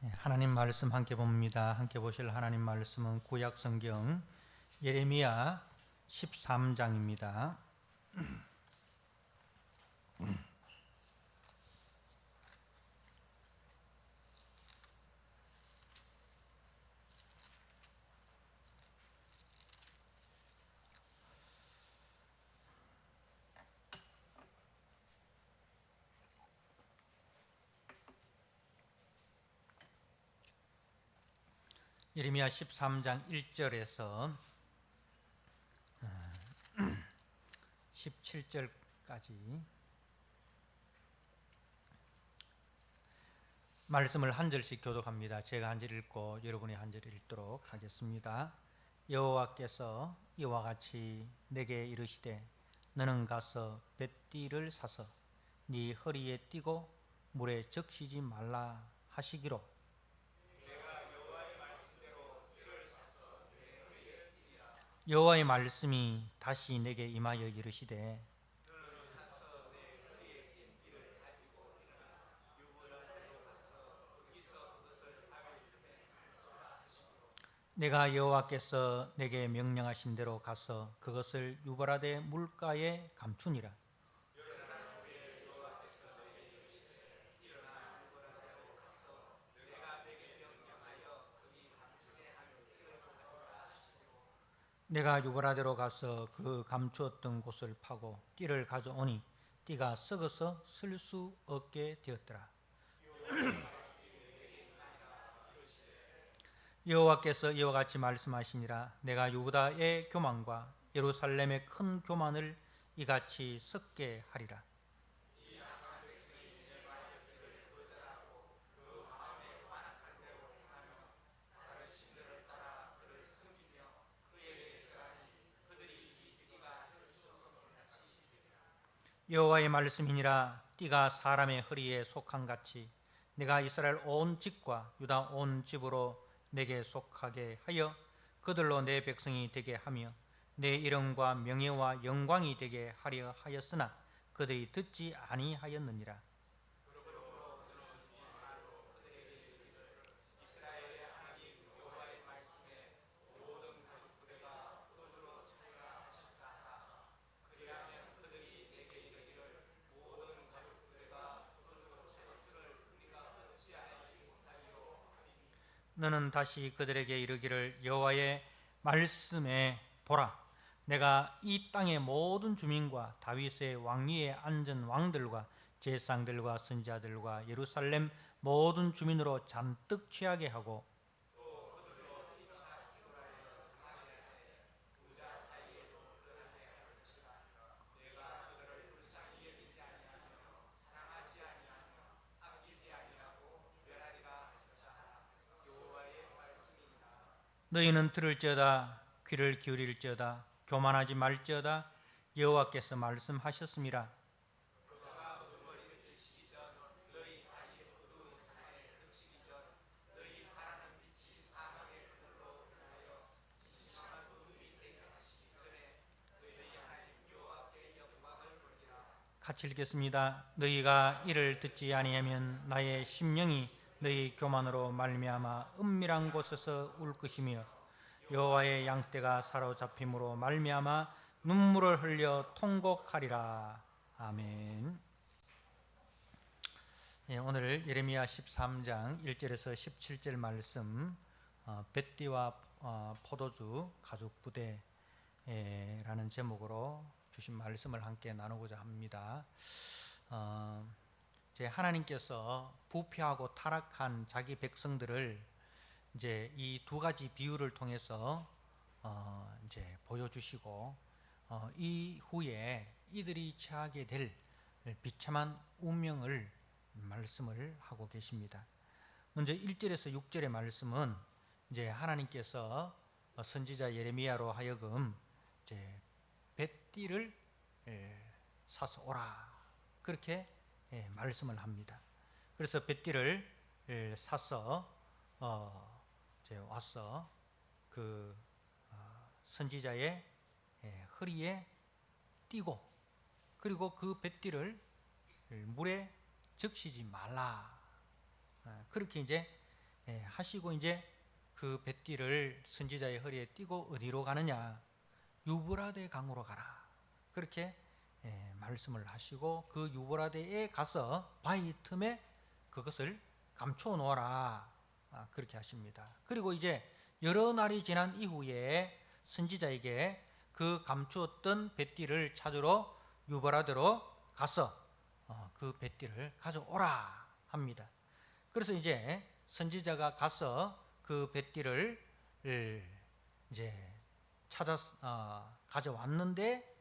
하나님 말씀 함께 봅니다. 함께 보실 하나님 말씀은 구약 성경 예레미야 13장입니다. 예레미야 13장 1절에서 17절까지 말씀을 한 절씩 교독합니다. 제가 한 절 읽고 여러분이 한 절 읽도록 하겠습니다. 여호와께서 이와 같이 내게 이르시되 너는 가서 뱃띠를 사서 네 허리에 띠고 물에 적시지 말라 하시기로. 여호와의 말씀이 다시 내게 임하여 이르시되 내가 여호와께서 내게 명령하신 대로 가서 그것을 유브라데 물가에 감추니라. 내가 유브라데로 가서 그 감추었던 곳을 파고 띠를 가져오니 띠가 썩어서 쓸 수 없게 되었더라. 여호와께서 이와 같이 말씀하시니라. 내가 유다의 교만과 예루살렘의 큰 교만을 이같이 썩게 하리라. 여호와의 말씀이니라. 띠가 사람의 허리에 속한 같이 내가 이스라엘 온 집과 유다 온 집으로 내게 속하게 하여 그들로 내 백성이 되게 하며 내 이름과 명예와 영광이 되게 하려 하였으나 그들이 듣지 아니하였느니라. 너는 다시 그들에게 이르기를 여호와의 말씀에 보라. 내가 이 땅의 모든 주민과 다윗의 왕위에 앉은 왕들과 제사장들과 선지자들과 예루살렘 모든 주민으로 잔뜩 취하게 하고 너희는 들을지어다 귀를 기울일지어다 교만하지 말지어다 여호와께서 말씀하셨음이라. 같이 읽겠습니다. 너희가 이를 듣지 아니하면 나의 심령이 너희 교만으로 말미암아 은밀한 곳에서 울 것이며 여호와의 양떼가 사로잡힘으로 말미암아 눈물을 흘려 통곡하리라. 아멘. 오늘 예레미야 13장 1절에서 17절 말씀 뱃띠와 포도주 가죽 부대라는 제목으로 주신 말씀을 함께 나누고자 합니다. 하나님께서 부패하고 타락한 자기 백성들을 이제 이 두 가지 비유를 통해서 이제 보여주시고 이후에 이들이 처하게 될 비참한 운명을 말씀을 하고 계십니다. 먼저 1절에서 6절의 말씀은 이제 하나님께서 선지자 예레미야로 하여금 이제 뱃띠를 사서 오라 그렇게 말씀을 합니다. 그래서 뱃띠를 사서 이제 와서 그 선지자의 허리에 띠고 그리고 그 뱃띠를 물에 적시지 말라 그렇게 이제 하시고 이제 그 뱃띠를 선지자의 허리에 띠고 어디로 가느냐? 유브라데 강으로 가라. 그렇게 말씀을 하시고 그 유브라데에 가서 바위 틈에 그것을 감추어 놓아라. 그렇게 하십니다. 그리고 이제 여러 날이 지난 이후에 선지자에게 그 감추었던 뱃띠를 찾으러 유브라데로 가서 그 뱃띠를 가져오라 합니다. 그래서 이제 선지자가 가서 그 뱃띠를 이제 찾아 가져왔는데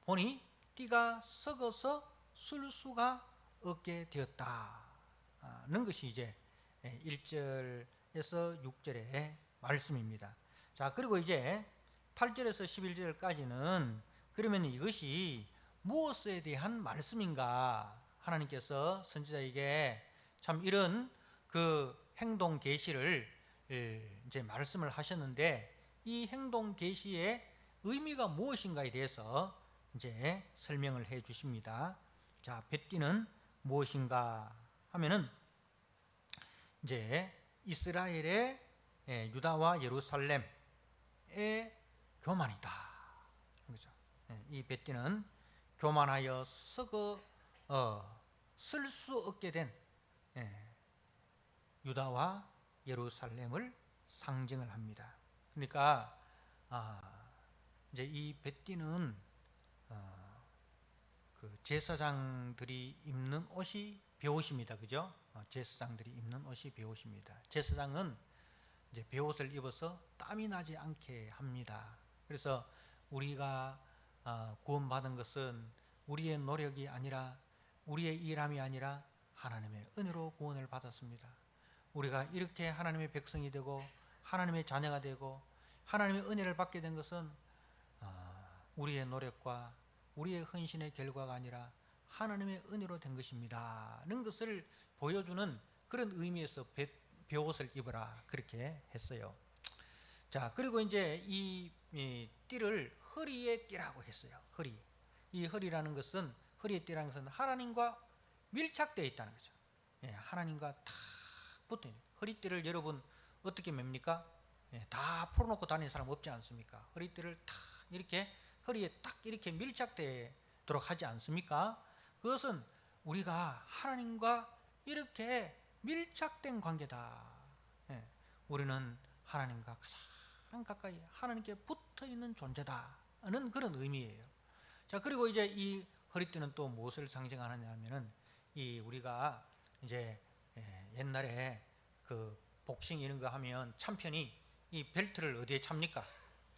보니 띠가 썩어서 쓸 수가 없게 되었다는 것이 이제 1절에서 6절의 말씀입니다. 자, 그리고 이제 8절에서 11절까지는 그러면 이것이 무엇에 대한 말씀인가? 하나님께서 선지자에게 참 이런 그 행동 계시를 이제 말씀을 하셨는데 이 행동 계시의 의미가 무엇인가에 대해서 이제 설명을 해 주십니다. 자, 뱃띠는 무엇인가 하면은 이제 이스라엘의 유다와 예루살렘의 교만이다. 그렇죠? 이 뱃띠는 교만하여 썩어 쓸 수 없게 된 유다와 예루살렘을 상징을 합니다. 그러니까 이제 이 뱃띠는 그 제사장들이 입는 옷이 베옷입니다. 그죠? 제사장들이 입는 옷이 베옷입니다. 제사장은 이제 베옷을 입어서 땀이 나지 않게 합니다. 그래서 우리가 구원받은 것은 우리의 노력이 아니라 우리의 일함이 아니라 하나님의 은혜로 구원을 받았습니다. 우리가 이렇게 하나님의 백성이 되고 하나님의 자녀가 되고 하나님의 은혜를 받게 된 것은 우리의 노력과 우리의 헌신의 결과가 아니라 하나님의 은혜로 된 것입니다 는 것을 보여주는 그런 의미에서 베옷을 입어라 그렇게 했어요. 자, 그리고 이제 이 띠를 허리에 띠라고 했어요. 허리. 이 허리라는 것은 허리에 띠라는 것은 하나님과 밀착되어 있다는 거죠. 하나님과 탁 붙어 있는 허리띠를 여러분 어떻게 맵니까? 다 풀어놓고 다니는 사람 없지 않습니까? 허리띠를 탁 이렇게 허리에 딱 이렇게 밀착되도록 하지 않습니까? 그것은 우리가 하나님과 이렇게 밀착된 관계다. 우리는 하나님과 가장 가까이 하나님께 붙어 있는 존재다는 그런 의미예요. 자, 그리고 이제 이 허리띠는 또 무엇을 상징하느냐 하면은 이 우리가 이제 옛날에 그 복싱 이런 거 하면 참편이 이 벨트를 어디에 찹니까?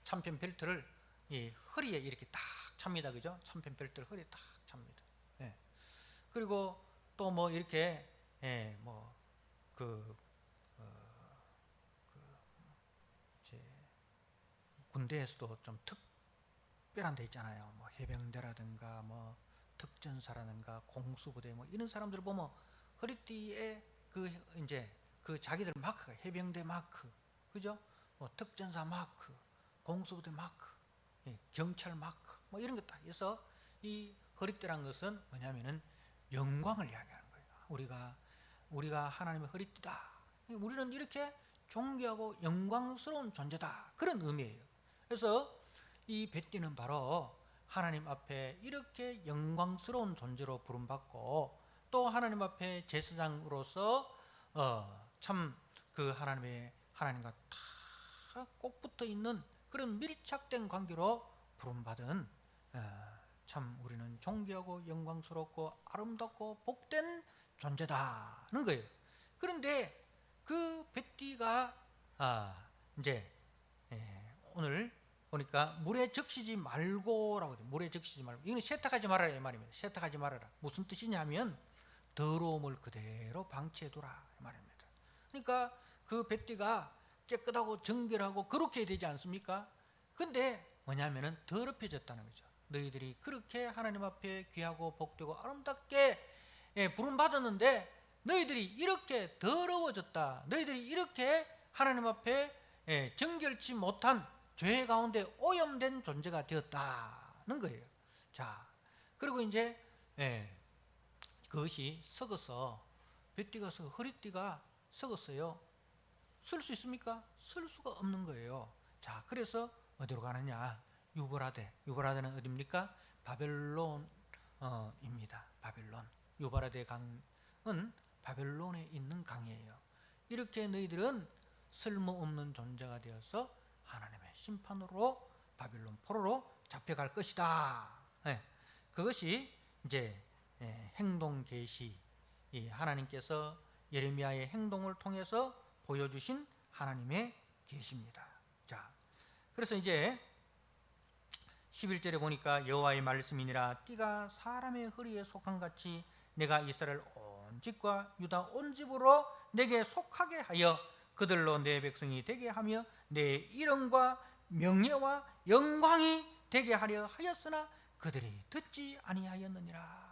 참편 벨트를 이 허리에 이렇게 딱 찹니다. 그죠? 참편 벨트를 허리에 딱 찹니다. 그리고 또 뭐 이렇게 이제 군대에서도 좀 특별한 데 있잖아요. 뭐 해병대라든가 뭐 특전사라든가 공수부대 뭐 이런 사람들 보면 허리띠에 그 이제 그 자기들 마크가 해병대 마크, 그죠? 뭐 특전사 마크, 공수부대 마크, 경찰 마크 뭐 이런 것 다 있어. 이 허리띠란 것은 뭐냐면은 영광을 이야기하는 거예요. 우리가 하나님의 허리띠다. 우리는 이렇게 존귀하고 영광스러운 존재다. 그런 의미예요. 그래서 이 뱃띠는 바로 하나님 앞에 이렇게 영광스러운 존재로 부름받고 또 하나님 앞에 제사장으로서 참 그 하나님과 다 꼭 붙어 있는 그런 밀착된 관계로 부름받은 참 우리는 존귀하고 영광스럽고 아름답고 복된 존재다는 거예요. 그런데 그 뱃띠가 이제 오늘 보니까 물에 적시지 말고라고 돼요. 물에 적시지 말고. 이건 세탁하지 말아라 이 말입니다. 세탁하지 말아라. 무슨 뜻이냐면 더러움을 그대로 방치해두라 이 말입니다. 그러니까 그 뱃띠가 깨끗하고 정결하고 그렇게 되지 않습니까? 근데 뭐냐면은 더럽혀졌다는 거죠. 너희들이 그렇게 하나님 앞에 귀하고 복되고 아름답게 부름받았는데 너희들이 이렇게 더러워졌다. 너희들이 이렇게 하나님 앞에 정결치 못한 죄 가운데 오염된 존재가 되었다는 거예요. 자, 그리고 이제 그것이 썩어서 뱃띠가 허리띠가 썩었어요. 쓸 수 있습니까? 쓸 수가 없는 거예요. 자, 그래서 어디로 가느냐? 유브라데는 어디입니까? 바벨론입니다. 바벨론. 유브라데 강은 바벨론에 있는 강이에요. 이렇게 너희들은 쓸모없는 존재가 되어서 하나님의 심판으로 바벨론 포로로 잡혀갈 것이다. 그것이 이제 행동 계시, 하나님께서 예레미야의 행동을 통해서 보여주신 하나님의 계시입니다. 자, 그래서 이제 11절에 보니까 여호와의 말씀이니라 띠가 사람의 허리에 속한 같이 내가 이스라엘 온 집과 유다 온 집으로 내게 속하게 하여 그들로 내 백성이 되게 하며 내 이름과 명예와 영광이 되게 하려 하였으나 그들이 듣지 아니하였느니라.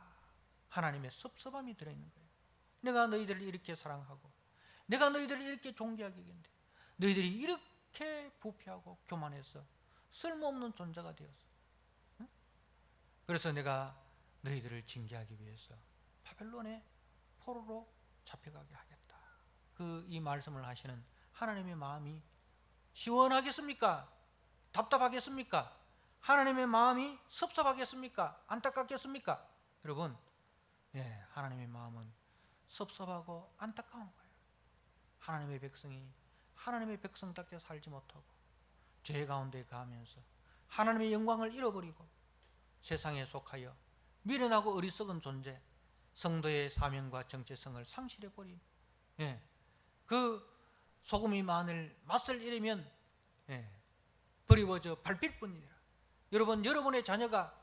하나님의 섭섭함이 들어있는 거예요. 내가 너희들을 이렇게 사랑하고 내가 너희들을 이렇게 존귀하게 했는데 너희들이 이렇게 부패하고 교만해서 쓸모없는 존재가 되었어. 응? 그래서 내가 너희들을 징계하기 위해서 바벨론의 포로로 잡혀가게 하겠다. 이 말씀을 하시는 하나님의 마음이 시원하겠습니까? 답답하겠습니까? 하나님의 마음이 섭섭하겠습니까? 안타깝겠습니까? 여러분, 하나님의 마음은 섭섭하고 안타까운 거예요. 하나님의 백성이 하나님의 백성답게 살지 못하고 죄 가운데 가면서 하나님의 영광을 잃어버리고 세상에 속하여 미련하고 어리석은 존재, 성도의 사명과 정체성을 상실해버린 그 소금이 마늘 맛을 잃으면 버리워져 밟힐 뿐이니라. 여러분, 여러분의 자녀가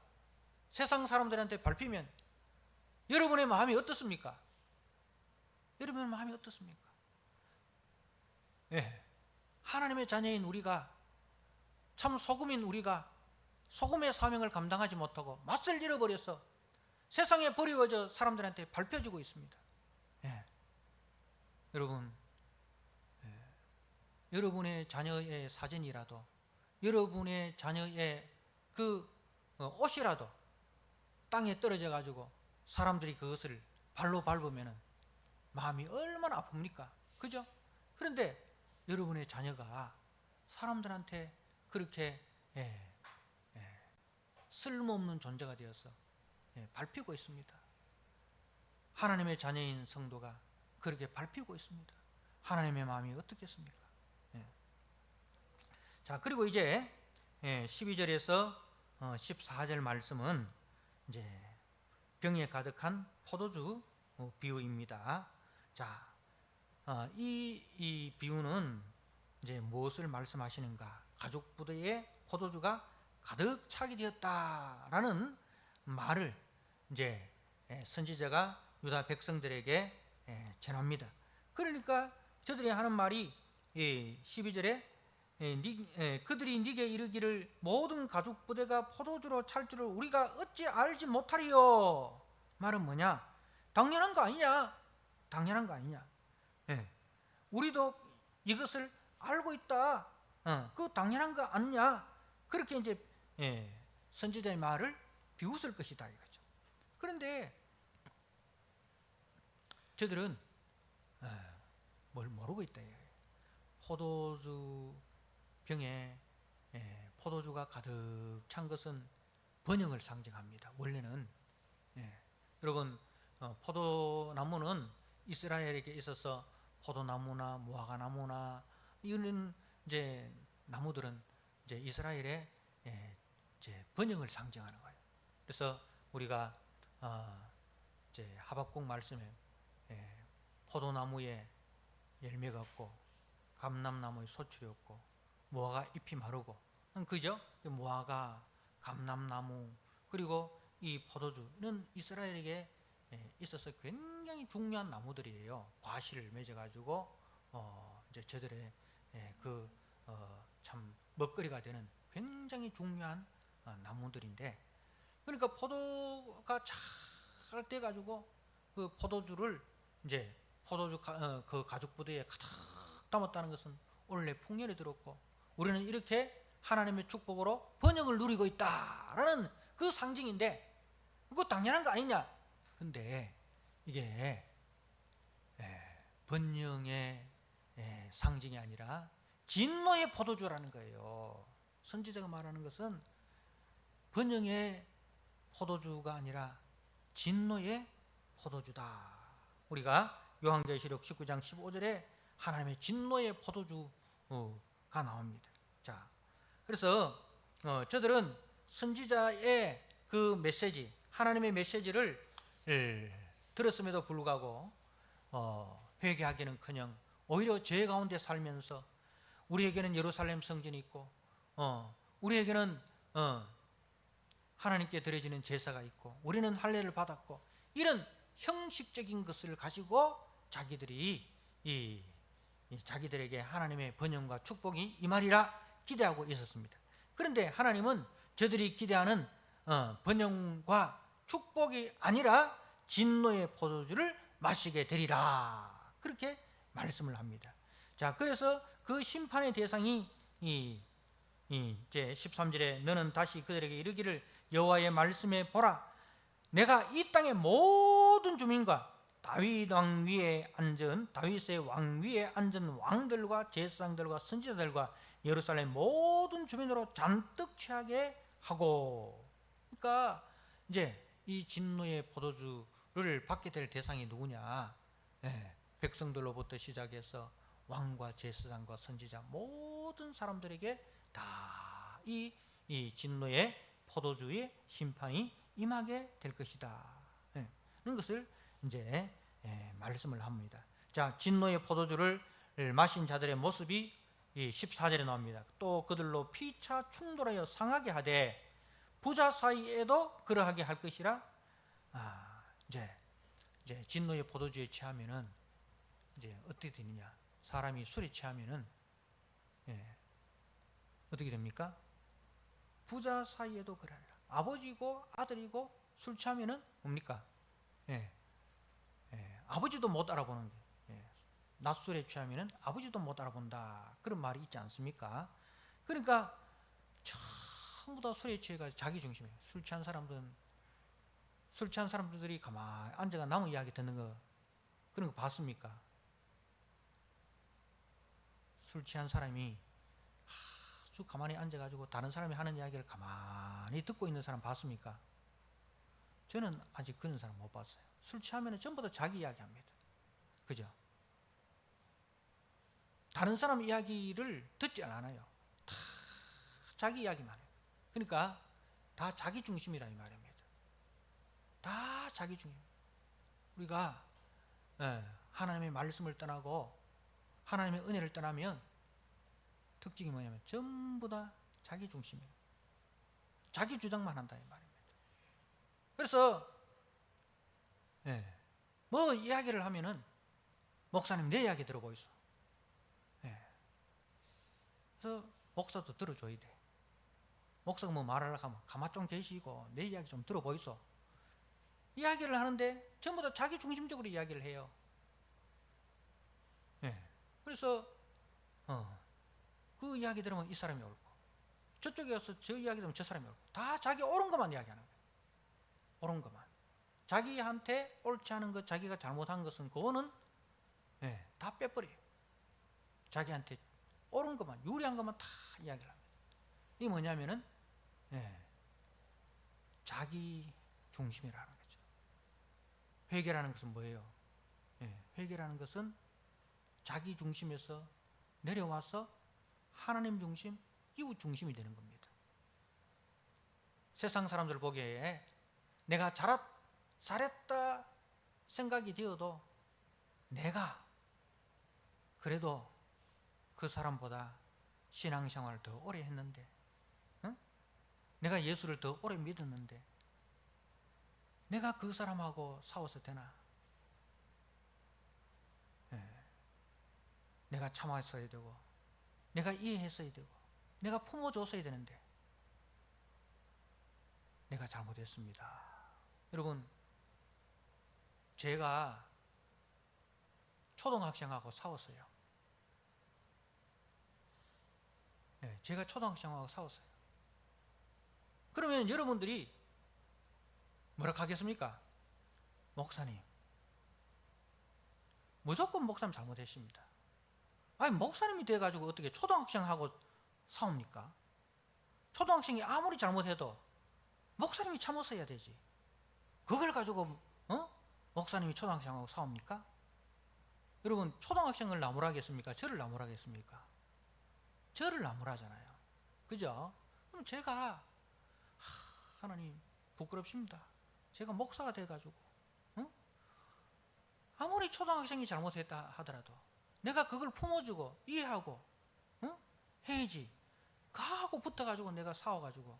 세상 사람들한테 밟히면 여러분의 마음이 어떻습니까? 여러분의 마음이 어떻습니까? 하나님의 자녀인 우리가, 참 소금인 우리가 소금의 사명을 감당하지 못하고 맛을 잃어버려서 세상에 버리워져 사람들한테 밟혀지고 있습니다. 여러분, 여러분의 자녀의 사진이라도, 여러분의 자녀의 그 옷이라도 땅에 떨어져 가지고 사람들이 그것을 발로 밟으면 마음이 얼마나 아픕니까? 그죠? 그런데 여러분의 자녀가 사람들한테 그렇게 쓸모없는 존재가 되어서 밟히고 있습니다. 하나님의 자녀인 성도가 그렇게 밟히고 있습니다. 하나님의 마음이 어떻겠습니까? 자, 그리고 이제 12절에서 14절 말씀은 이제 병에 가득한 포도주 비유입니다. 자, 이 비유는 이제 무엇을 말씀하시는가? 가죽 부대에 포도주가 가득 차게 되었다라는 말을 이제 선지자가 유다 백성들에게 전합니다. 그러니까 저들이 하는 말이 12절에 그들이 네게 이르기를 모든 가죽 부대가 포도주로 찰 줄을 우리가 어찌 알지 못하리요. 말은 뭐냐? 당연한 거 아니냐? 당연한 거 아니냐? 우리도 이것을 알고 있다. 그 당연한 거 아니냐? 그렇게 이제 선지자의 말을 비웃을 것이다 이거죠. 그런데 저들은 뭘 모르고 있다 이거예요. 포도주 병에 포도주가 가득 찬 것은 번영을 상징합니다. 원래는 여러분, 포도나무는 이스라엘에게 있어서 포도나무나 무화과나무나 이런 이제 나무들은 이제 이스라엘의 이제 번영을 상징하는 거예요. 그래서 우리가 이제 하박국 말씀에 포도나무에 열매가 없고 감람나무에 소출이 없고 무화과 잎이 마르고, 그죠? 무화과, 감람나무 그리고 이 포도주는 이스라엘에게 있어서 굉장히 중요한 나무들이에요. 과실을 맺어가지고 이제 저들의 참 먹거리가 되는 굉장히 중요한 나무들인데, 그러니까 포도가 잘 돼가지고 그 포도주를 이제 포도주 그 가죽 부대에 가득 담았다는 것은 원래 풍년이 들었고 우리는 이렇게 하나님의 축복으로 번영을 누리고 있다라는 그 상징인데 그거 당연한 거 아니냐? 근데 이게 번영의 상징이 아니라 진노의 포도주라는 거예요. 선지자가 말하는 것은 번영의 포도주가 아니라 진노의 포도주다. 우리가 요한계시록 19장 15절에 하나님의 진노의 포도주가 나옵니다. 자, 그래서 저들은 선지자의 그 메시지, 하나님의 메시지를 들었음에도 불구하고 회개하기는커녕 오히려 죄 가운데 살면서 우리에게는 예루살렘 성전이 있고 우리에게는 하나님께 드려지는 제사가 있고 우리는 할례를 받았고 이런 형식적인 것을 가지고 자기들이 자기들에게 하나님의 번영과 축복이 임하리라 기대하고 있었습니다. 그런데 하나님은 저들이 기대하는 번영과 축복이 아니라 진노의 포도주를 마시게 되리라, 그렇게 말씀을 합니다. 자, 그래서 그 심판의 대상이 이제 13절에 너는 다시 그들에게 이르기를 여호와의 말씀에 보라, 내가 이 땅의 모든 주민과 다윗 왕 위에 앉은 다윗의 왕 위에 앉은 왕들과 제사장들과 선지자들과 예루살렘 모든 주민으로 잔뜩 취하게 하고. 그러니까 이제 이 진노의 포도주를 받게 될 대상이 누구냐? 백성들로부터 시작해서 왕과 제사장과 선지자 모든 사람들에게 다 이 진노의 포도주의 심판이 임하게 될 것이다. 그런 것을 이제 말씀을 합니다. 자, 진노의 포도주를 마신 자들의 모습이 14절에 나옵니다. 또 그들로 피차 충돌하여 상하게 하되 부자 사이에도 그러하게 할 것이라. 이제 진노의 포도주에 취하면은 이제 어떻게 되느냐? 사람이 술에 취하면은 어떻게 됩니까? 부자 사이에도 그러하라. 아버지고 아들이고 술 취하면은 뭡니까? 아버지도 못 알아보는 게. 낮술에 취하면은 아버지도 못 알아본다, 그런 말이 있지 않습니까? 그러니까 전부 다 술에 취해가지고 자기 중심이에요. 술 취한 사람들이 가만히 앉아가 남의 이야기 듣는 거, 그런 거 봤습니까? 술 취한 사람이 아주 가만히 앉아가지고 다른 사람이 하는 이야기를 가만히 듣고 있는 사람 봤습니까? 저는 아직 그런 사람 못 봤어요. 술 취하면 전부 다 자기 이야기합니다. 그죠? 다른 사람 이야기를 듣지 않아요. 다 자기 이야기만 해요. 그러니까 다 자기 중심이라 이 말입니다. 다 자기 중심. 우리가 하나님의 말씀을 떠나고 하나님의 은혜를 떠나면 특징이 뭐냐면 전부 다 자기 중심이에요. 자기 주장만 한다 이 말입니다. 그래서 뭐 이야기를 하면은 목사님 내 이야기 들어보이소. 그래서 목사도 들어줘야 돼. 목사가 뭐 말하려고 하면 가만 좀 계시고 내 이야기 좀 들어보이소. 이야기를 하는데 전부 다 자기 중심적으로 이야기를 해요. 그래서 그 이야기 들으면 이 사람이 옳고 저쪽에 와서 저 이야기 들으면 저 사람이 옳고 다 자기 옳은 것만 이야기하는 거예요. 옳은 것만. 자기한테 옳지 않은 것, 자기가 잘못한 것은 그거는 다 빼버려요. 자기한테 옳은 것만, 유리한 것만 다 이야기를 합니다. 이게 뭐냐면은 자기 중심이라는 거죠. 회개라는 것은 뭐예요? 회개라는 것은 자기 중심에서 내려와서 하나님 중심, 이웃 중심이 되는 겁니다. 세상 사람들 보기에 내가 잘했다 생각이 되어도 내가 그래도 그 사람보다 신앙생활을 더 오래 했는데, 내가 예수를 더 오래 믿었는데 내가 그 사람하고 싸워서 되나? 내가 참았어야 되고 내가 이해했어야 되고 내가 품어줬어야 되는데 내가 잘못했습니다. 여러분, 제가 초등학생하고 싸웠어요. 제가 초등학생하고 싸웠어요. 그러면 여러분들이 뭐라 하겠습니까? 목사님, 무조건 목사님 잘못했습니다. 아니 목사님이 돼가지고 어떻게 초등학생하고 싸웁니까? 초등학생이 아무리 잘못해도 목사님이 참았어야 되지. 그걸 가지고 목사님이 초등학생하고 싸웁니까? 여러분, 초등학생을 나무라겠습니까? 저를 나무라겠습니까? 저를 나무라잖아요. 그죠? 그럼 제가 하나님 부끄럽습니다. 제가 목사가 돼가지고 아무리 초등학생이 잘못했다 하더라도 내가 그걸 품어주고 이해하고 해야지. 그하고 붙어가지고 내가 싸워가지고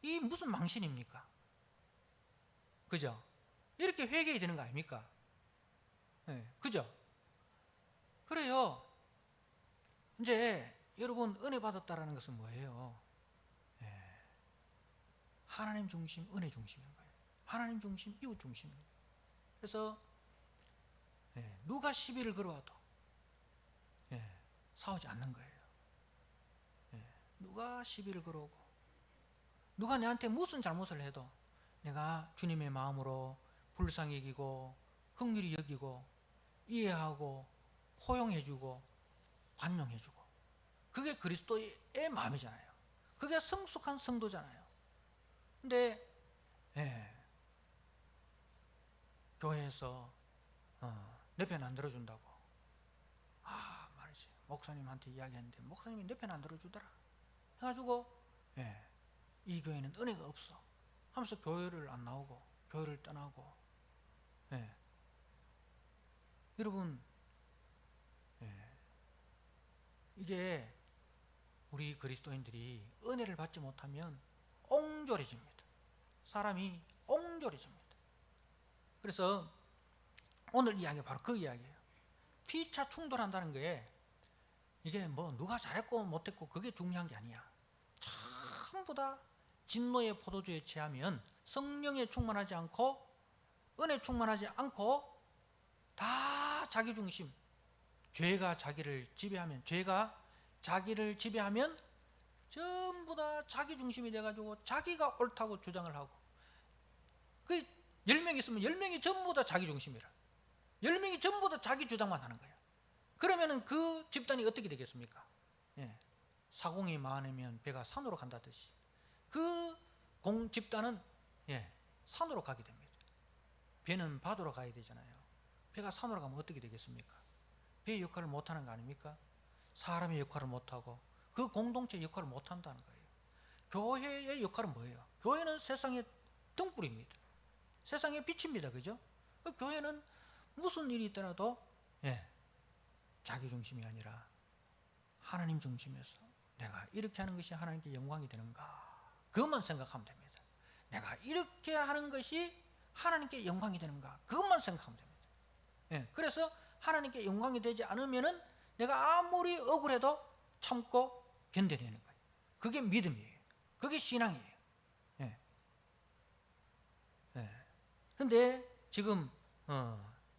이 무슨 망신입니까? 그죠? 이렇게 회개해야 되는 거 아닙니까? 네, 그죠? 그래요. 이제 여러분, 은혜 받았다라는 것은 뭐예요? 네, 하나님 중심, 은혜 중심인 거예요. 하나님 중심, 이웃 중심인 거예요. 그래서 누가 시비를 걸어와도 싸우지 않는 거예요. 누가 시비를 걸어오고 누가 내한테 무슨 잘못을 해도 내가 주님의 마음으로 불쌍히 여기고 긍휼히 여기고 이해하고 포용해주고 관용해주고, 그게 그리스도의 마음이잖아요. 그게 성숙한 성도잖아요. 근데 교회에서 내 편 안 들어준다고 말이지, 목사님한테 이야기했는데 목사님이 내 편 안 들어주더라 해가지고 이 교회는 은혜가 없어 하면서 교회를 안 나오고 교회를 떠나고. 여러분, 이게 우리 그리스도인들이 은혜를 받지 못하면 옹졸해집니다. 사람이 옹졸해집니다. 그래서 오늘 이야기가 바로 그 이야기예요. 피차 충돌한다는 게 이게 뭐 누가 잘했고 못했고 그게 중요한 게 아니야. 전부 다 진노의 포도주에 취하면 성령에 충만하지 않고 은혜 충만하지 않고 다 자기 중심, 죄가 자기를 지배하면 전부 다 자기 중심이 돼가지고 자기가 옳다고 주장을 하고, 그 10명 있으면 10명이 전부 다 자기 중심이라, 10명이 전부 다 자기 주장만 하는 거예요. 그러면은 그 집단이 어떻게 되겠습니까? 사공이 많으면 배가 산으로 간다듯이 그 집단은 산으로 가게 됩니다. 배는 바다로 가야 되잖아요. 배가 산으로 가면 어떻게 되겠습니까? 배의 역할을 못하는 거 아닙니까? 사람의 역할을 못하고 그 공동체의 역할을 못한다는 거예요. 교회의 역할은 뭐예요? 교회는 세상의 등불입니다. 세상의 빛입니다. 그죠? 교회는 무슨 일이 있더라도 자기 중심이 아니라 하나님 중심에서 내가 이렇게 하는 것이 하나님께 영광이 되는가, 그것만 생각하면 됩니다. 내가 이렇게 하는 것이 하나님께 영광이 되는가, 그것만 생각하면 됩니다. 그래서 하나님께 영광이 되지 않으면은 내가 아무리 억울해도 참고 견뎌내는 거예요. 그게 믿음이에요. 그게 신앙이에요. 그런데 지금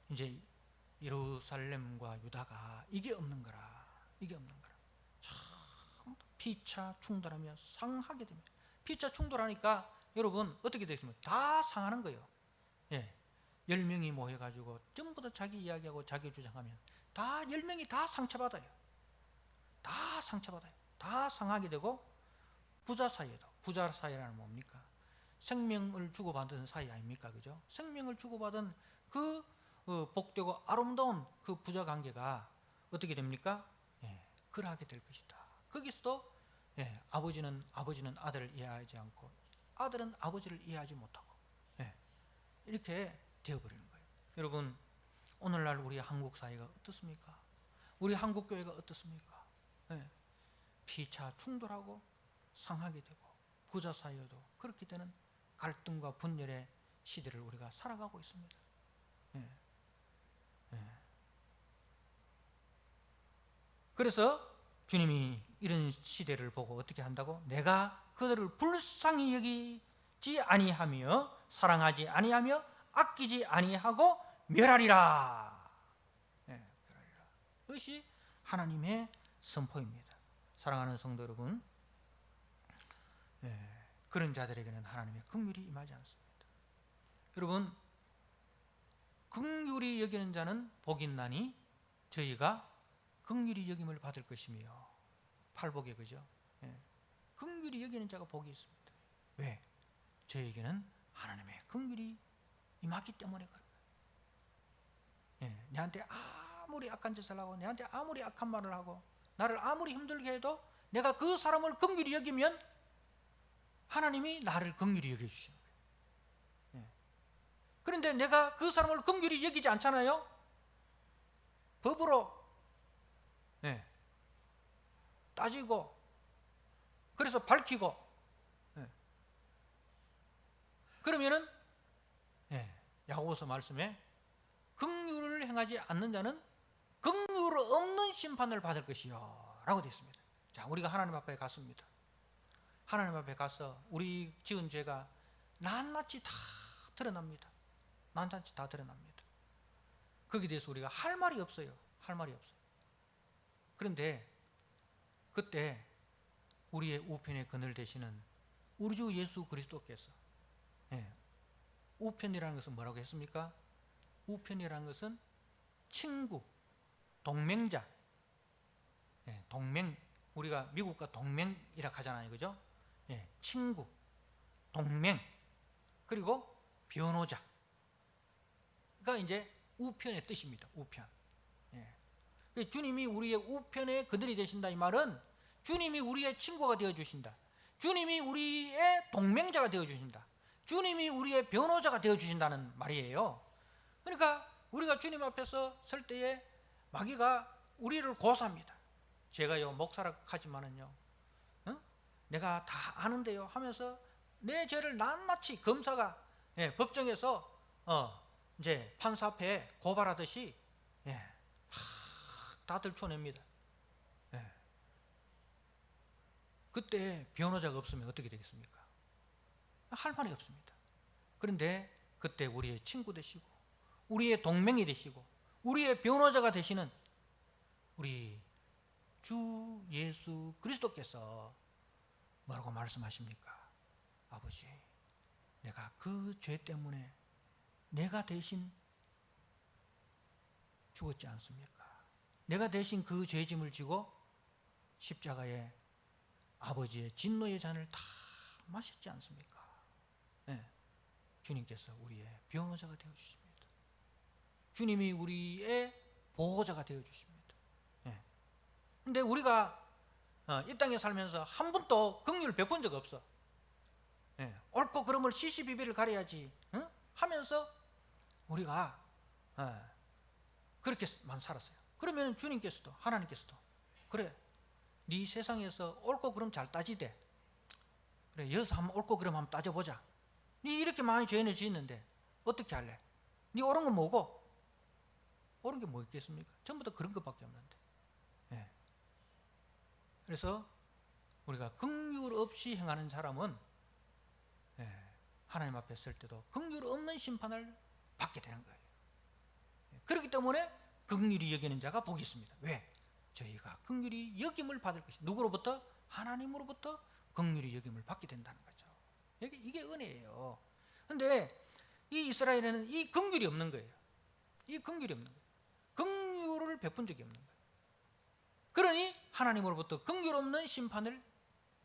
이제 예루살렘과 유다가 이게 없는 거라. 참 피차 충돌하며 상하게 됩니다. 피차 충돌하니까 여러분 어떻게 되겠습니까? 다 상하는 거예요. 10명이 모여가지고 전부 다 자기 이야기하고 자기 주장하면 다 10명이 다 상처받아요. 다 상하게 되고, 부자 사이라는 뭡니까? 생명을 주고받은 사이 아닙니까? 그죠? 생명을 주고받은 그 복되고 아름다운 그 부자 관계가 어떻게 됩니까? 그러하게 될 것이다. 거기서도 아버지는 아들을 이해하지 않고 아들은 아버지를 이해하지 못하고 이렇게 되어버리는 거예요. 여러분, 오늘날 우리 한국 사회가 어떻습니까? 우리 한국 교회가 어떻습니까? 피차 충돌하고 상하게 되고 부자 사이에도 그렇게 되는 갈등과 분열의 시대를 우리가 살아가고 있습니다. 그래서 주님이 이런 시대를 보고 어떻게 한다고? 내가 그들을 불쌍히 여기지 아니하며 사랑하지 아니하며 아끼지 아니하고 멸하리라. 멸하리라. 그것이 하나님의 선포입니다. 사랑하는 성도 여러분, 그런 자들에게는 하나님의 긍휼이 임하지 않습니다. 여러분, 긍휼히 여기는 자는 복이 있나니 저희가 긍휼히 여김을 받을 것이며, 팔복에 그죠? 긍휼히 여기는 자가 복이 있습니다. 왜? 저에게는 하나님의 긍휼이 임하기 때문에 그런 거예요. 내한테 아무리 악한 짓을 하고, 내한테 아무리 악한 말을 하고, 나를 아무리 힘들게 해도 내가 그 사람을 긍휼히 여기면 하나님이 나를 긍휼히 여겨주시는 거예요. 그런데 내가 그 사람을 긍휼히 여기지 않잖아요. 법으로 따지고, 그래서 밝히고, 그러면은 야고보서 말씀에 긍휼을 행하지 않는 자는 긍휼 없는 심판을 받을 것이요 라고 되어 있습니다. 자, 우리가 하나님 앞에 갔습니다. 하나님 앞에 가서 우리 지은 죄가 낱낱이 다 드러납니다. 낱낱이 다 드러납니다. 거기에 대해서 우리가 할 말이 없어요. 할 말이 없어요. 그런데 그때 우리의 우편의 그늘 되시는 우리 주 예수 그리스도께서, 우편이라는 것은 뭐라고 했습니까? 우편이라는 것은 친구, 동맹자, 동맹, 우리가 미국과 동맹이라 하잖아요, 그죠? 친구, 동맹, 그리고 변호자가 이제 우편의 뜻입니다. 우편. 주님이 우리의 우편의 그늘이 되신다, 이 말은 주님이 우리의 친구가 되어 주신다, 주님이 우리의 동맹자가 되어 주신다, 주님이 우리의 변호자가 되어 주신다는 말이에요. 그러니까 우리가 주님 앞에서 설 때에 마귀가 우리를 고소합니다. 제가요 목사라 하지만은요, 내가 다 아는데요 하면서 내 죄를 낱낱이 검사가 법정에서 이제 판사 앞에 고발하듯이 다 들춰냅니다. 그때 변호자가 없으면 어떻게 되겠습니까? 할 말이 없습니다. 그런데 그때 우리의 친구 되시고, 우리의 동맹이 되시고, 우리의 변호자가 되시는 우리 주 예수 그리스도께서 뭐라고 말씀하십니까? 아버지, 내가 그 죄 때문에 내가 대신 죽었지 않습니까? 내가 대신 그 죄짐을 지고 십자가에 아버지의 진노의 잔을 다 마셨지 않습니까? 주님께서 우리의 변호자가 되어주십니다. 주님이 우리의 보호자가 되어주십니다. 그런데 우리가 이 땅에 살면서 한 번도 긍휼을 베푼 적 없어. 옳고 그름을 시시비비를 가려야지 하면서 우리가 그렇게만 살았어요. 그러면 주님께서도, 하나님께서도, 그래, 네 세상에서 옳고 그름 잘 따지대, 그래, 여기서 한번 옳고 그름 한번 따져보자. 네 이렇게 많이 죄를 지었는데 어떻게 할래? 네 옳은 건 뭐고? 옳은 게 뭐 있겠습니까? 전부 다 그런 것밖에 없는데. 그래서 우리가 긍휼 없이 행하는 사람은 하나님 앞에 설 때도 긍휼 없는 심판을 받게 되는 거예요. 그렇기 때문에 긍휼히 여기는 자가 복이 있습니다. 왜? 저희가 긍휼히 여김을 받을 것이, 누구로부터? 하나님으로부터 긍휼히 여김을 받게 된다는 거죠. 이게 은혜예요. 그런데 이 이스라엘에는 이 긍휼이 없는 거예요. 이 긍휼이 없는 거예요. 긍휼을 베푼 적이 없는 거예요. 그러니 하나님으로부터 긍휼 없는 심판을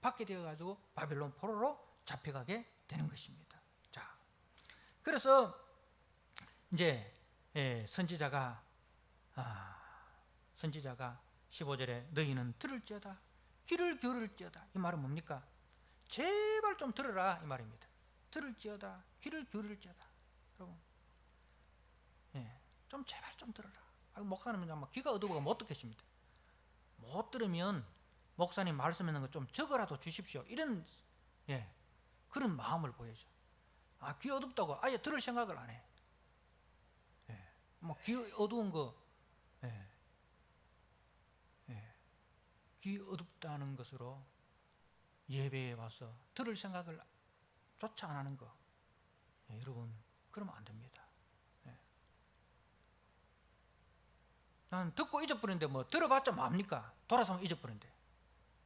받게 되어가지고 바벨론 포로로 잡혀가게 되는 것입니다. 자, 그래서 이제 선지자가 15절에 너희는 들을지어다, 귀를 기울일지어다, 이 말은 뭡니까? 제발 좀 들어라, 이 말입니다. 들을지어다, 귀를 기울일지어다. 여러분, 좀 제발 좀 들어라. 목사님은 아마 귀가 어두워가 못 듣겠습니다. 못 들으면 목사님 말씀하는 거 좀 적어라도 주십시오, 이런 그런 마음을 보여줘. 귀 어둡다고 아예 들을 생각을 안 해. 뭐 귀 어두운 거, 귀 어둡다는 것으로 예배에 와서 들을 생각을 조차 안 하는 거, 여러분, 그러면 안 됩니다. 난 듣고 잊어버리는데 뭐 들어봤자 뭡니까? 돌아서면 잊어버리는데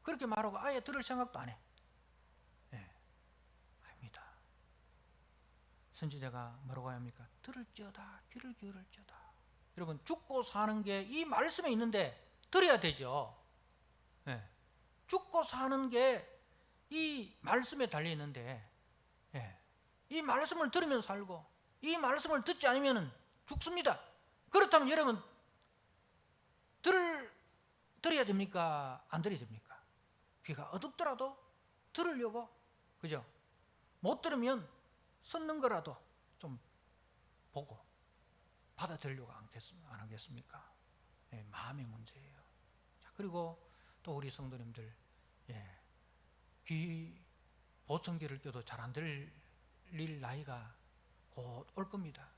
그렇게 말하고 아예 들을 생각도 안 해. 아닙니다. 선지자가 뭐라고 합니까? 들을지어다, 귀를 기울일지어다. 여러분, 죽고 사는 게 이 말씀에 있는데 드려야 되죠. 예. 죽고 사는 게 이 말씀에 달려 있는데, 예. 이 말씀을 들으면 살고 이 말씀을 듣지 않으면 죽습니다. 그렇다면 여러분 들어야 됩니까? 안 들어야 됩니까? 귀가 어둡더라도 들으려고, 그죠? 못 들으면 섰는 거라도 좀 보고 받아들이려고 안 하겠습니까? 예, 마음의 문제예요. 자, 그리고 또 우리 성도님들, 예, 귀 보청기를 껴도 잘 안 들릴 나이가 곧 올 겁니다.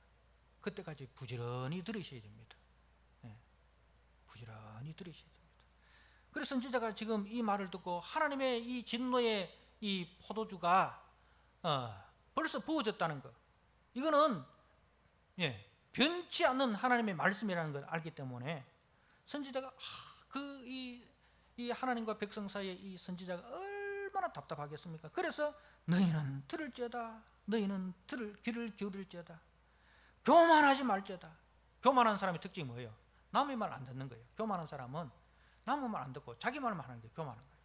그때까지 부지런히 들으셔야 됩니다. 예, 부지런히 들으셔야 됩니다. 그래서 선지자가 지금 이 말을 듣고 하나님의 이 진노의 이 포도주가 벌써 부어졌다는 것, 이거는 변치 않는 하나님의 말씀이라는 걸 알기 때문에 선지자가 이 하나님과 백성 사이에 이 선지자가 얼마나 답답하겠습니까? 그래서 너희는 들을지어다, 너희는 귀를 기울일지어다, 교만하지 말지어다. 교만한 사람의 특징이 뭐예요? 남의 말 안 듣는 거예요. 교만한 사람은 남의 말 안 듣고 자기 말만 하는 게 교만한 거예요.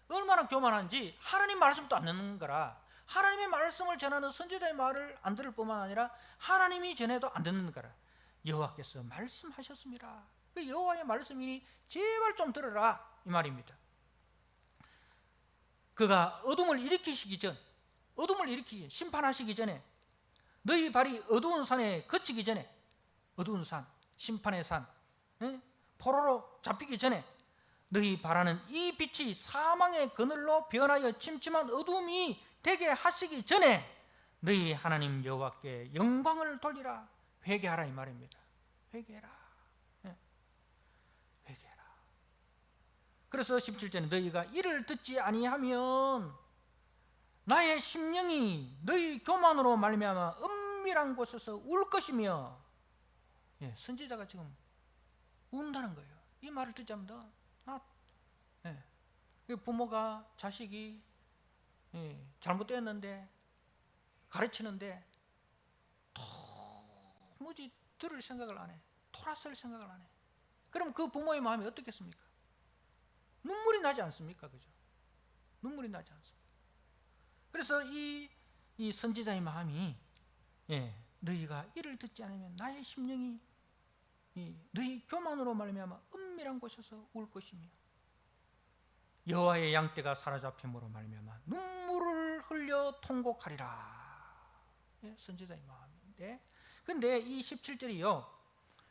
얼마나 교만한지 하나님 말씀도 안 듣는 거라, 하나님의 말씀을 전하는 선지자의 말을 안 들을 뿐만 아니라 하나님이 전해도 안 듣는 거라. 여호와께서 말씀하셨습니다. 그 여호와의 말씀이니 제발 좀 들어라, 이 말입니다. 그가 어둠을 일으키시기 전, 심판하시기 전에, 너희 발이 어두운 산에 그치기 전에, 어두운 산, 심판의 산, 포로로 잡히기 전에 너희 바라는 이 빛이 사망의 그늘로 변하여 침침한 어둠이 되게 하시기 전에 너희 하나님 여호와께 영광을 돌리라. 회개하라, 이 말입니다. 회개해라. 회개해라. 그래서 17절에 너희가 이를 듣지 아니하면 나의 심령이 너희 교만으로 말미암아 은밀한 곳에서 울 것이며, 선지자가 지금 운다는 거예요. 이 말을 듣지 않으면 부모가 자식이 잘못됐는데 가르치는데 도무지 들을 생각을 안 해. 돌아설 생각을 안 해. 그럼 그 부모의 마음이 어떻겠습니까? 눈물이 나지 않습니까? 그죠? 눈물이 나지 않습니까? 그래서 이 선지자의 마음이, 너희가 이를 듣지 않으면 나의 심령이 너희 교만으로 말미암아 은밀한 곳에서 울 것이며 여호와의 양떼가 사로잡힘으로 말미암아 눈물을 흘려 통곡하리라. 선지자의 마음인데, 근데 이 17절이요,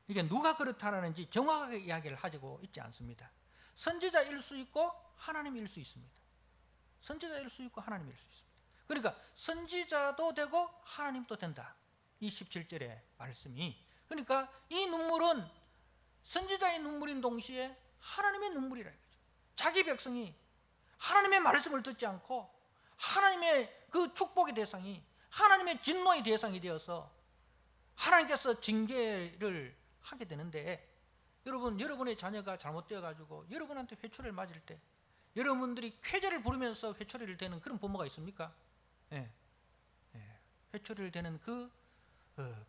이게 누가 그렇다라는지 정확하게 이야기를 하고 있지 않습니다. 선지자일 수 있고 하나님일 수 있습니다. 선지자일 수 있고 하나님일 수 있습니다. 그러니까 선지자도 되고 하나님도 된다, 이 17절의 말씀이. 그러니까 이 눈물은 선지자의 눈물인 동시에 하나님의 눈물이라 이거죠. 자기 백성이 하나님의 말씀을 듣지 않고 하나님의 그 축복의 대상이, 하나님의 진노의 대상이 되어서 하나님께서 징계를 하게 되는데, 여러분의 자녀가 잘못되어 가지고 여러분한테 회초리를 맞을 때 여러분들이 쾌재를 부르면서 회초리를 대는 그런 부모가 있습니까? 회초리를 대는 그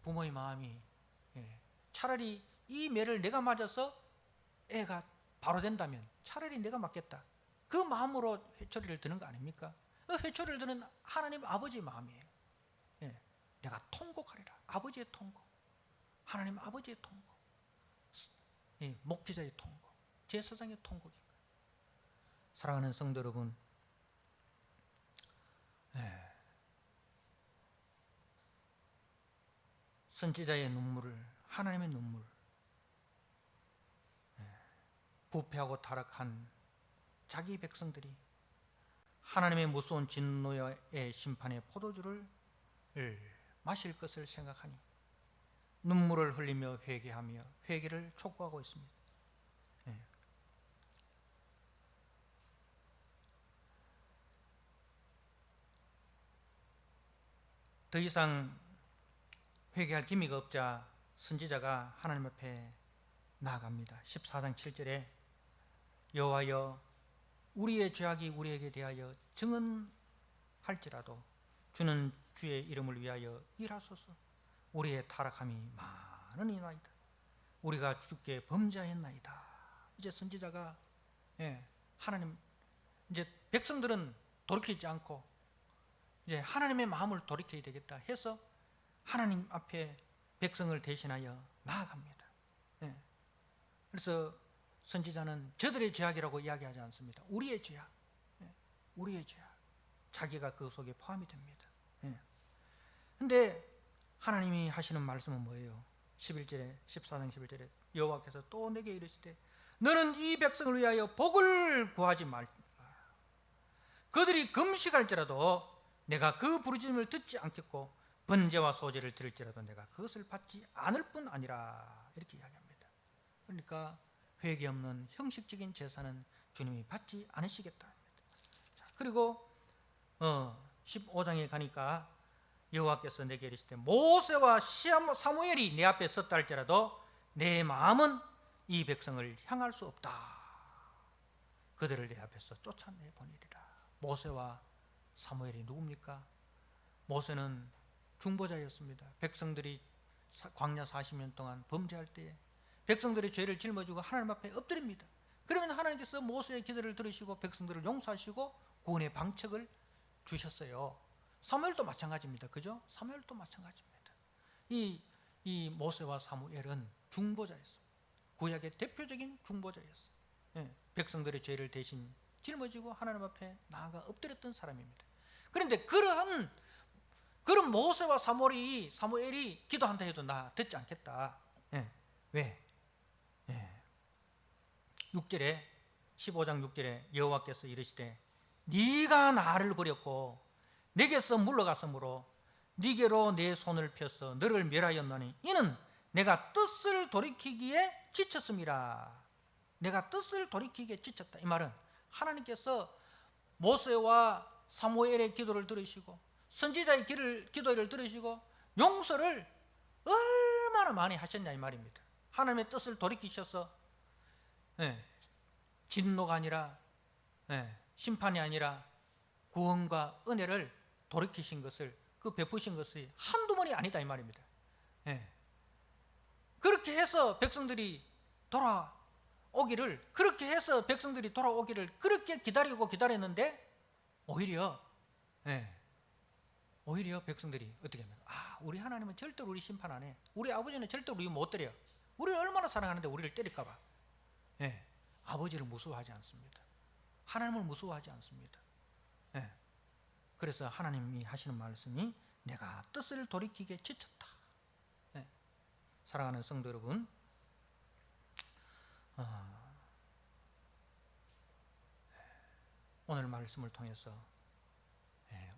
부모의 마음이, 차라리 이 매를 내가 맞아서 애가 바로 된다면 차라리 내가 맞겠다, 그 마음으로 회초리를 드는 거 아닙니까? 그 회초리를 드는 하나님 아버지의 마음이에요. 내가 통곡하리라. 아버지의 통곡, 하나님 아버지의 통곡, 목회자의 통곡, 제사장의 통곡인 거예요. 사랑하는 성도 여러분, 선지자의 눈물을, 하나님의 눈물, 부패하고 타락한 자기 백성들이 하나님의 무서운 진노의 심판의 포도주를 마실 것을 생각하니 눈물을 흘리며 회개하며 회개를 촉구하고 있습니다. 더 이상 회개할 기미가 없자 선지자가 하나님 앞에 나아갑니다. 14장 7절에 여호와여, 우리의 죄악이 우리에게 대하여 증언할지라도 주는 주의 이름을 위하여 일하소서. 우리의 타락함이 많으니이다. 우리가 주께 범죄하였나이다. 이제 선지자가 하나님, 이제 백성들은 돌이키지 않고 이제 하나님의 마음을 돌이켜야 되겠다 해서 하나님 앞에 백성을 대신하여 나아갑니다. 그래서 선지자는 저들의 죄악이라고 이야기하지 않습니다. 우리의 죄악, 우리의 죄악, 자기가 그 속에 포함이 됩니다. 그런데 하나님이 하시는 말씀은 뭐예요? 11절에, 14장 11절에 여호와께서 또 내게 이르시되 너는 이 백성을 위하여 복을 구하지 말라. 그들이 금식할지라도 내가 그 부르짖음을 듣지 않겠고 번제와 소제를 드릴지라도 내가 그것을 받지 않을 뿐 아니라, 이렇게 이야기합니다. 그러니까 회개 없는 형식적인 제사는 주님이 받지 않으시겠다. 자, 그리고 15장에 가니까 여호와께서 내게 이르시되 모세와 사무엘이 내 앞에 섰다 할지라도 내 마음은 이 백성을 향할 수 없다. 그들을 내 앞에서 쫓아내 보내리라. 모세와 사무엘이 누굽니까? 모세는 중보자였습니다. 백성들이 광야 40년 동안 범죄할 때에 백성들의 죄를 짊어지고 하나님 앞에 엎드립니다. 그러면 하나님께서 모세의 기도를 들으시고 백성들을 용서하시고 구원의 방책을 주셨어요. 사무엘도 마찬가지입니다. 그죠? 사무엘도 마찬가지입니다. 이 모세와 사무엘은 중보자였습니다. 구약의 대표적인 중보자였어요. 백성들의 죄를 대신 짊어지고 하나님 앞에 나아가 엎드렸던 사람입니다. 그런데 그런 모세와 사무엘이 기도한다 해도 나 듣지 않겠다. 왜? 6절에, 15장 6절에 여호와께서 이르시되 네가 나를 버렸고 내게서 물러갔으므로 네게로 내 손을 펴서 너를 멸하였노니 이는 내가 뜻을 돌이키기에 지쳤음이라. 내가 뜻을 돌이키기에 지쳤다. 이 말은 하나님께서 모세와 사무엘의 기도를 들으시고 선지자의 기도를 들으시고 용서를 얼마나 많이 하셨냐 이 말입니다. 하나님의 뜻을 돌이키셔서 진노가 아니라 심판이 아니라 구원과 은혜를 돌이키신 것을, 그 베푸신 것이 한두 번이 아니다 이 말입니다. 그렇게 해서 백성들이 돌아오기를 그렇게 기다렸는데 오히려 백성들이 어떻게 합니까? 우리 하나님은 절대로 우리 심판 안 해. 우리 아버지는 절대로 우리 못 때려. 우리를 얼마나 사랑하는데 우리를 때릴까 봐. 아버지를 무서워하지 않습니다. 하나님을 무서워하지 않습니다. 그래서 하나님이 하시는 말씀이 내가 뜻을 돌이키기에 지쳤다. 사랑하는 성도 여러분, 오늘 말씀을 통해서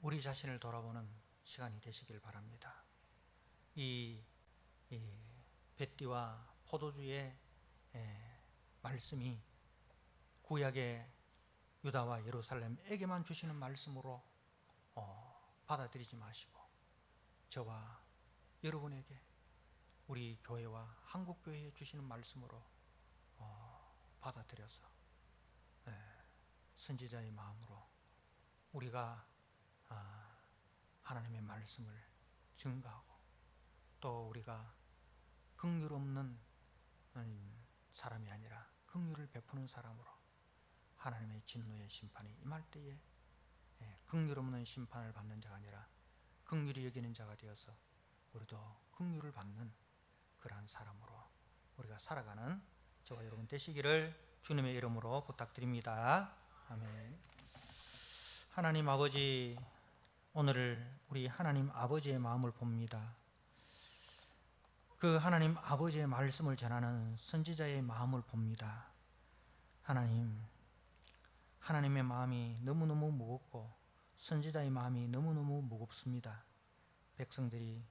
우리 자신을 돌아보는 시간이 되시길 바랍니다. 이 뱃띠와 포도주의 말씀이 구약의 유다와 예루살렘에게만 주시는 말씀으로 받아들이지 마시고 저와 여러분에게 우리 교회와 한국교회에 주시는 말씀으로 받아들여서 선지자의 마음으로 우리가 하나님의 말씀을 증거하고 또 우리가 긍휼 없는 사람이 아니라 긍휼을 베푸는 사람으로 하나님의 진노의 심판이 임할 때에 긍휼 없는 심판을 받는 자가 아니라 긍휼히 여기는 자가 되어서 우리도 긍휼을 받는 그러한 사람으로 우리가 살아가는 저와 여러분 되시기를 주님의 이름으로 부탁드립니다. 아멘. 하나님 아버지, 오늘 우리 하나님 아버지의 마음을 봅니다. 그 하나님 아버지의 말씀을 전하는 선지자의 마음을 봅니다. 하나님의 마음이 너무너무 무겁고 선지자의 마음이 너무너무 무겁습니다. 백성들이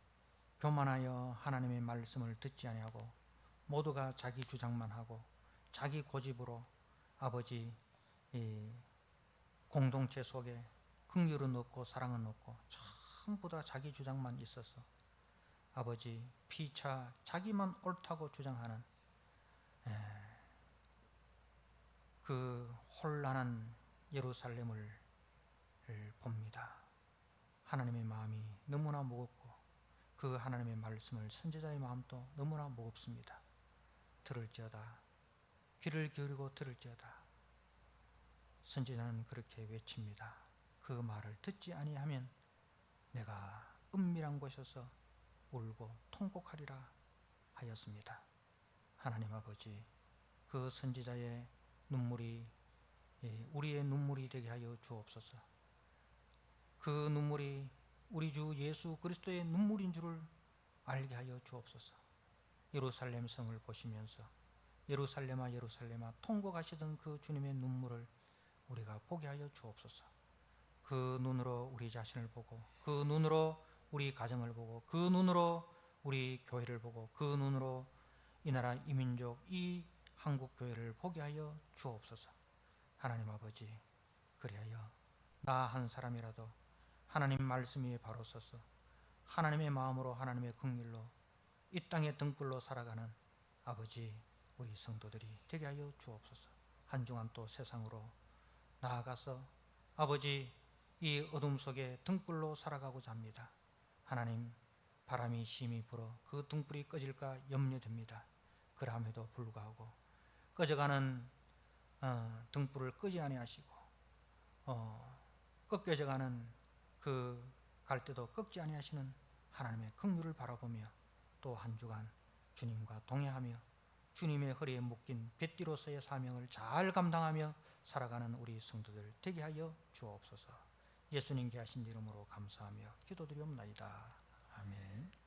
교만하여 하나님의 말씀을 듣지 아니하고 모두가 자기 주장만 하고 자기 고집으로 아버지 공동체 속에 긍휼은 없고 사랑은 없고 전부 다 자기 주장만 있어서 아버지 피차 자기만 옳다고 주장하는 그 혼란한 예루살렘을 봅니다. 하나님의 마음이 너무나 무겁고 그 하나님의 말씀을 선지자의 마음도 너무나 무겁습니다. 들을지어다 귀를 기울이고 들을지어다. 선지자는 그렇게 외칩니다. 그 말을 듣지 아니하면 내가 은밀한 곳에서 울고 통곡하리라 하였습니다. 하나님 아버지, 그 선지자의 눈물이 우리의 눈물이 되게 하여 주옵소서. 그 눈물이 우리 주 예수 그리스도의 눈물인 줄을 알게 하여 주옵소서. 예루살렘 성을 보시면서 예루살렘아 예루살렘아 통곡하시던 그 주님의 눈물을 우리가 보게 하여 주옵소서. 그 눈으로 우리 자신을 보고, 그 눈으로 우리 가정을 보고, 그 눈으로 우리 교회를 보고, 그 눈으로 이 나라 이 민족 이 한국 교회를 보게 하여 주옵소서. 하나님 아버지, 그리하여 나 한 사람이라도 하나님 말씀 위에 바로 서서 하나님의 마음으로 하나님의 긍휼로 이 땅의 등불로 살아가는 아버지, 우리 성도들이 되게 하여 주옵소서. 한 주간 또 세상으로 나아가서 아버지, 이 어둠 속에 등불로 살아가고자 합니다. 하나님, 바람이 심히 불어 그 등불이 꺼질까 염려됩니다. 그럼에도 불구하고 꺼져가는 등불을 끄지 아니하시고 꺾여져가는 그 갈대도 꺾지 아니하시는 하나님의 긍휼을 바라보며 또 한 주간 주님과 동행하며 주님의 허리에 묶인 뱃띠로서의 사명을 잘 감당하며 살아가는 우리 성도들 되게 하여 주옵소서. 예수님께 하신 이름으로 감사하며 기도드리옵나이다. 아멘.